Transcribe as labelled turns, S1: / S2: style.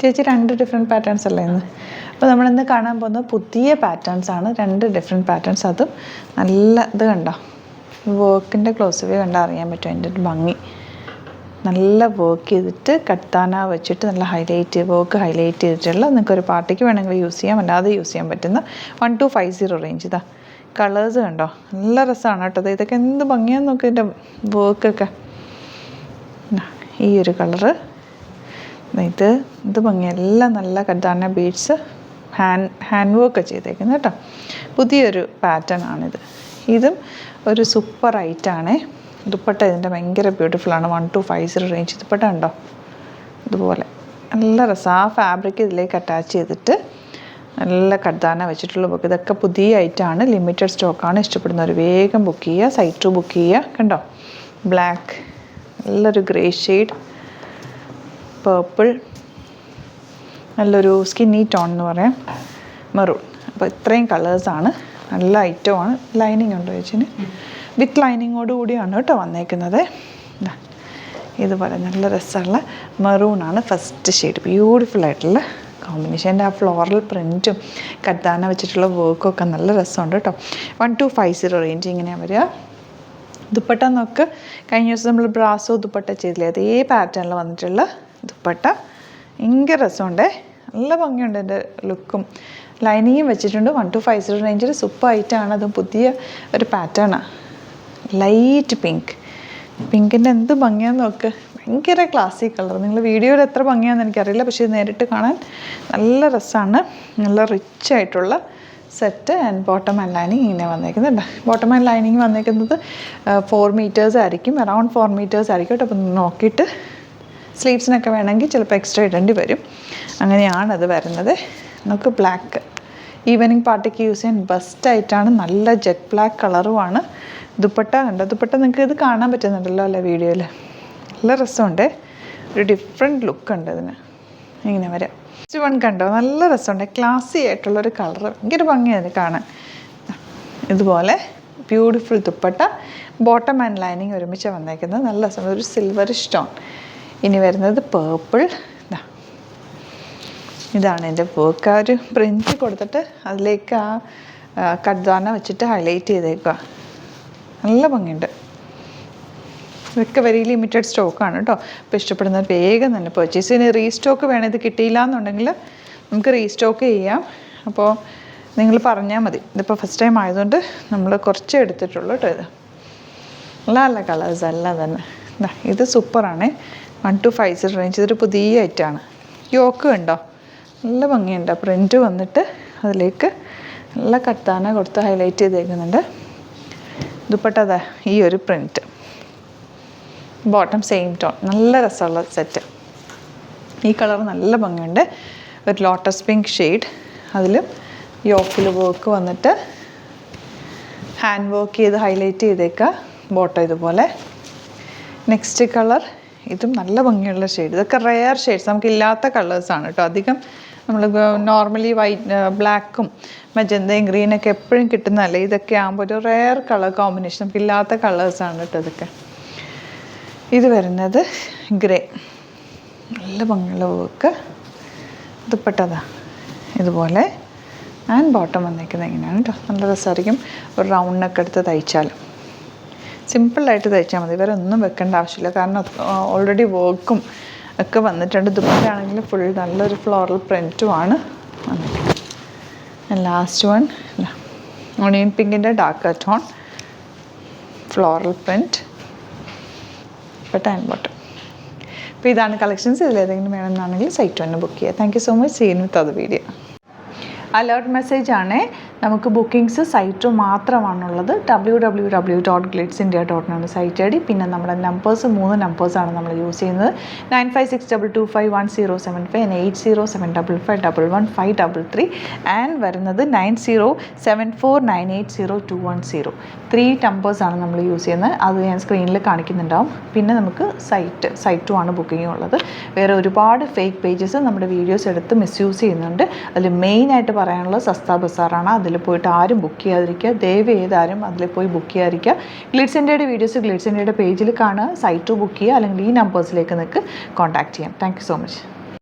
S1: ചേച്ചി 2 different patterns അല്ലേ ഇന്ന്? അപ്പോൾ നമ്മളിന്ന് കാണാൻ പോകുന്ന പുതിയ പാറ്റേൺസാണ്. 2 ഡിഫറെൻറ്റ് പാറ്റേൺസ്. അതും നല്ല ഇത് കണ്ടോ, വർക്കിൻ്റെ ക്ലോസ് വ്യൂ കണ്ടാൽ അറിയാൻ പറ്റും അതിൻ്റെ ഒരു ഭംഗി. നല്ല വർക്ക് ചെയ്തിട്ട് കട്ടാന വെച്ചിട്ട് നല്ല വർക്ക് ഹൈലൈറ്റ് ചെയ്തിട്ടുള്ള, നിങ്ങൾക്കൊരു പാർട്ടിക്ക് വേണമെങ്കിൽ യൂസ് ചെയ്യാം, അല്ലാതെ യൂസ് ചെയ്യാൻ പറ്റുന്ന 1250 റേഞ്ച്. ഇതാ കളേഴ്സ് കണ്ടോ, നല്ല രസമാണ് കേട്ടോ. ഇതൊക്കെ എന്ത് ഭംഗിയാന്ന് നോക്കി ഇതിൻ്റെ വർക്കൊക്കെ. ഈ ഒരു കളറ്, ഇത് ഭംഗിയെല്ലാം നല്ല കട്ടാന ബീഡ്സ് ഹാൻഡ് വർക്ക് ചെയ്തേക്കുന്നത് കേട്ടോ. പുതിയൊരു പാറ്റേൺ ആണിത്. ഇതും ഒരു സൂപ്പർ ഐറ്റാണേ. ദുപ്പട്ട ഇതിൻ്റെ ഭയങ്കര ബ്യൂട്ടിഫുള്ളാണ്. 1250 റേഞ്ച് ദുപ്പട്ട ഉണ്ടോ, ഇതുപോലെ നല്ല രസം. ആ ഫാബ്രിക് ഇതിലേക്ക് അറ്റാച്ച് ചെയ്തിട്ട് നല്ല കട്ടാന വെച്ചിട്ടുള്ള ബുക്ക്. ഇതൊക്കെ പുതിയ ഐറ്റമാണ്, ലിമിറ്റഡ് സ്റ്റോക്കാണ്. ഇഷ്ടപ്പെടുന്നവർ വേഗം ബുക്ക് ചെയ്യുക, സൈറ്റ് ടു ബുക്ക് ചെയ്യുക. കണ്ടോ, ബ്ലാക്ക്, നല്ലൊരു ഗ്രേ ഷെയ്ഡ്, പേർപ്പിൾ, നല്ലൊരു സ്കിന്നി ടോൺ എന്ന് പറയാം, മെറൂൺ. അപ്പോൾ ഇത്രയും കളേഴ്സാണ്. നല്ല ഐറ്റമാണ്. ലൈനിങ് ഉണ്ടോ ചേച്ചിന്? വിത്ത് ലൈനിങ്ങോട് കൂടിയാണ് കേട്ടോ വന്നേക്കുന്നത്. ഇതുപോലെ നല്ല രസമുള്ള മെറൂണാണ് ഫസ്റ്റ് ഷെയ്ഡ്. ബ്യൂട്ടിഫുൾ ആയിട്ടുള്ള കോമ്പിനേഷൻ. ആ ഫ്ലോറൽ പ്രിൻറ്റും കട്ടാന വെച്ചിട്ടുള്ള വർക്കൊക്കെ നല്ല രസമുണ്ട് കേട്ടോ. 1250 റേഞ്ച് ഇങ്ങനെയാണ് വരിക. ദുപ്പട്ട നോക്ക്, കഴിഞ്ഞ ദിവസം നമ്മൾ ബ്രാസോ ദുപ്പട്ട ചെയ്തില്ലേ, അതേ പാറ്റേണിൽ വന്നിട്ടുള്ള ദുപ്പട്ട. ഭയങ്കര രസമുണ്ട്, നല്ല ഭംഗിയുണ്ട് എൻ്റെ ലുക്കും. ലൈനിങ്ങും വെച്ചിട്ടുണ്ട്. 1250 റേഞ്ചിൽ സൂപ്പർ ഐറ്റമാണ്. അതും പുതിയ ഒരു പാറ്റേണാണ്. ലൈറ്റ് പിങ്കിൻ്റെ എന്ത് ഭംഗിയാന്ന് നോക്ക്. ഭയങ്കര ക്ലാസിക് കളർ. നിങ്ങൾ വീഡിയോയിൽ എത്ര ഭംഗിയാണെന്ന് എനിക്കറിയില്ല, പക്ഷേ നേരിട്ട് കാണാൻ നല്ല രസമാണ്. നല്ല റിച്ച് ആയിട്ടുള്ള set. And bottom and lining ഇങ്ങനെ വന്നേക്കുന്നുണ്ട്. ബോട്ടം ആൻഡ് ലൈനിങ് വന്നേക്കുന്നത് 4 മീറ്റേഴ്സ് ആയിരിക്കും, അറൗണ്ട് 4 മീറ്റേഴ്സ് ആയിരിക്കും കേട്ടോ. അപ്പം നോക്കിയിട്ട് സ്ലീവ്സിനൊക്കെ വേണമെങ്കിൽ ചിലപ്പോൾ എക്സ്ട്രാ ഇടേണ്ടി വരും. അങ്ങനെയാണത് വരുന്നത്. നമുക്ക് ബ്ലാക്ക് ഈവനിങ് പാർട്ടിക്ക് യൂസ് ചെയ്യാൻ ബെസ്റ്റായിട്ടാണ്. നല്ല ജെറ്റ് ബ്ലാക്ക് കളറുമാണ്. ദുപ്പട്ട കണ്ടോ, ദുപ്പട്ട നിങ്ങൾക്ക് ഇത് കാണാൻ പറ്റുന്നുണ്ടല്ലോ അല്ലേ വീഡിയോയിൽ. നല്ല രസമുണ്ട്, ഒരു ഡിഫറെൻറ്റ് ലുക്ക് ഉണ്ട് ഇതിന്. ഇങ്ങനെ വരാം. നെക്സ്റ്റ് വൺ കണ്ടോ, നല്ല രസമുണ്ട്. ക്ലാസി ആയിട്ടുള്ളൊരു കളർ, ഭയങ്കര ഭംഗിയാണ് കാണാൻ. ഇതുപോലെ beautiful dupatta, bottom and lining ഒരുമിച്ച് വന്നേക്കുന്നത്. നല്ല രസമുണ്ട്, ഒരു സിൽവർ സ്റ്റോൺ. ഇനി വരുന്നത് പേർപ്പിൾ. ഇതാണ് എൻ്റെ വർക്ക്. ആ ഒരു പ്രിൻറ്റ് കൊടുത്തിട്ട് അതിലേക്ക് ആ കട്ദാന വെച്ചിട്ട് ഹൈലൈറ്റ് ചെയ്തേക്കുക. നല്ല ഭംഗിയുണ്ട്. ഇതൊക്കെ വെരി ലിമിറ്റഡ് സ്റ്റോക്കാണ് കേട്ടോ. അപ്പോൾ ഇഷ്ടപ്പെടുന്നവർ വേഗം തന്നെ പർച്ചേസ് ചെയ്യുക. റീസ്റ്റോക്ക് വേണം. ഇത് കിട്ടിയില്ല എന്നുണ്ടെങ്കിൽ നമുക്ക് റീസ്റ്റോക്ക് ചെയ്യാം. അപ്പോൾ നിങ്ങൾ പറഞ്ഞാൽ മതി. ഇതിപ്പോൾ ഫസ്റ്റ് ടൈം ആയതുകൊണ്ട് നമ്മൾ കുറച്ച് എടുത്തിട്ടുള്ളൂ കേട്ടോ. ഇത് നല്ല നല്ല കളേഴ്സ് എല്ലാം തന്നെ. ഇത് സൂപ്പറാണ്. 1250 റേഞ്ച്. ഇതൊരു പുതിയ ഐറ്റമാണ്. യോക്ക് ഉണ്ടോ, നല്ല ഭംഗിയുണ്ട്. പ്രിൻറ്റ് വന്നിട്ട് അതിലേക്ക് നല്ല കട്ടാന കൊടുത്ത് ഹൈലൈറ്റ് ചെയ്തേക്കുന്നുണ്ട്. ദുപ്പട്ട അതാ ഈ ഒരു പ്രിൻറ്റ്, ബോട്ടം സെയിം ടോൺ. നല്ല രസമുള്ള സെറ്റ്. ഈ കളർ നല്ല ഭംഗിയുണ്ട്. ഒരു ലോട്ടസ് പിങ്ക് ഷെയ്ഡ്. അതിൽ യോക്കിൽ വർക്ക് വന്നിട്ട് ഹാൻഡ് വർക്ക് ചെയ്ത് ഹൈലൈറ്റ് ചെയ്തേക്കുക. ബോട്ടം ഇതുപോലെ. നെക്സ്റ്റ് കളർ, ഇതും നല്ല ഭംഗിയുള്ള ഷെയ്ഡ്. ഇതൊക്കെ റെയർ ഷെയ്ഡ്സ്, നമുക്കില്ലാത്ത കളേഴ്സാണ് കേട്ടോ. അധികം നമ്മൾ നോർമലി ബ്ലാക്കും മജന്തയും ഗ്രീനൊക്കെ എപ്പോഴും കിട്ടുന്നതല്ലേ. ഇതൊക്കെ ആകുമ്പോൾ ഒരു റെയർ കളർ കോമ്പിനേഷൻ, നമുക്കില്ലാത്ത കളേഴ്സാണ് കേട്ടോ ഇതൊക്കെ. ഇത് വരുന്നത് ഗ്രേ, നല്ല ഭംഗിയുള്ള വർക്ക്. ദുപ്പട്ടതാ ഇതുപോലെ. ആൻഡ് ബോട്ടം വന്നേക്കുന്നത് എങ്ങനെയാണ് കേട്ടോ. നല്ല രസമായിരിക്കും. ഒരു റൗണ്ടിനൊക്കെ എടുത്ത് തയ്ച്ചാലും സിമ്പിളായിട്ട് തയ്ച്ചാൽ മതി. വേറെ ഒന്നും വെക്കേണ്ട ആവശ്യമില്ല. കാരണം ഓൾറെഡി വർക്കും ഒക്കെ വന്നിട്ടുണ്ട്. ദുപ്പട്ടയാണെങ്കിൽ ഫുൾ നല്ലൊരു ഫ്ലോറൽ പ്രിൻറ്റുമാണ് വന്നിട്ടുണ്ട്. ലാസ്റ്റ് വൺ ഓണിയൻ പിങ്കിൻ്റെ dark tone, floral print, but and bottom. അപ്പോൾ ഇതാണ് കളക്ഷൻസ്. ഇതിലേതെങ്കിലും വേണമെന്നാണെങ്കിൽ സൈറ്റ് തന്നെ ബുക്ക് ചെയ്യുക. Thank you so much. Seen with അത് വീഡിയോ. അലേർട്ട് മെസ്സേജ് ആണ്. നമുക്ക് ബുക്കിംഗ്സ് സൈറ്റ് മാത്രമാണുള്ളത്. www.glitzindia.in ആണ് സൈറ്റ് ഐ ഡി. പിന്നെ നമ്മുടെ നമ്പേഴ്സ് 3 നമ്പേഴ്സാണ് നമ്മൾ യൂസ് ചെയ്യുന്നത്. 9562251075 and 8075551533 ആൻഡ് വരുന്നത് 9074980210. 3 നമ്പേഴ്സാണ് നമ്മൾ യൂസ് ചെയ്യുന്നത്. അത് ഞാൻ സ്ക്രീനിൽ കാണിക്കുന്നുണ്ടാവും. പിന്നെ നമുക്ക് സൈറ്റ് ആണ് ബുക്കിംഗ് ഉള്ളത്. വേറെ ഒരുപാട് ഫേക്ക് പേജസ് നമ്മുടെ വീഡിയോസ് എടുത്ത് മിസ്യൂസ് ചെയ്യുന്നുണ്ട്. അതിൽ മെയിനായിട്ട് പറയാനുള്ളത് സസ്ത ബസാറാണ്. അതിൽ പോയിട്ട് ആരും ബുക്ക് ചെയ്യാതിരിക്കുക. ദയവ് ചെയ്താരും അതിൽ പോയി ബുക്ക് ചെയ്യാതിരിക്കുക. ഗ്ലിറ്റ്സ് ഇന്ത്യയുടെ വീഡിയോസ് ഗ്ലിറ്റ്സ് ഇന്ത്യയുടെ പേജിൽ കാണുക, സൈറ്റ് ബുക്ക് ചെയ്യുക, അല്ലെങ്കിൽ ഈ നമ്പേഴ്സിലേക്ക് നിങ്ങൾക്ക് കോൺടാക്ട് ചെയ്യാം. Thank you so much.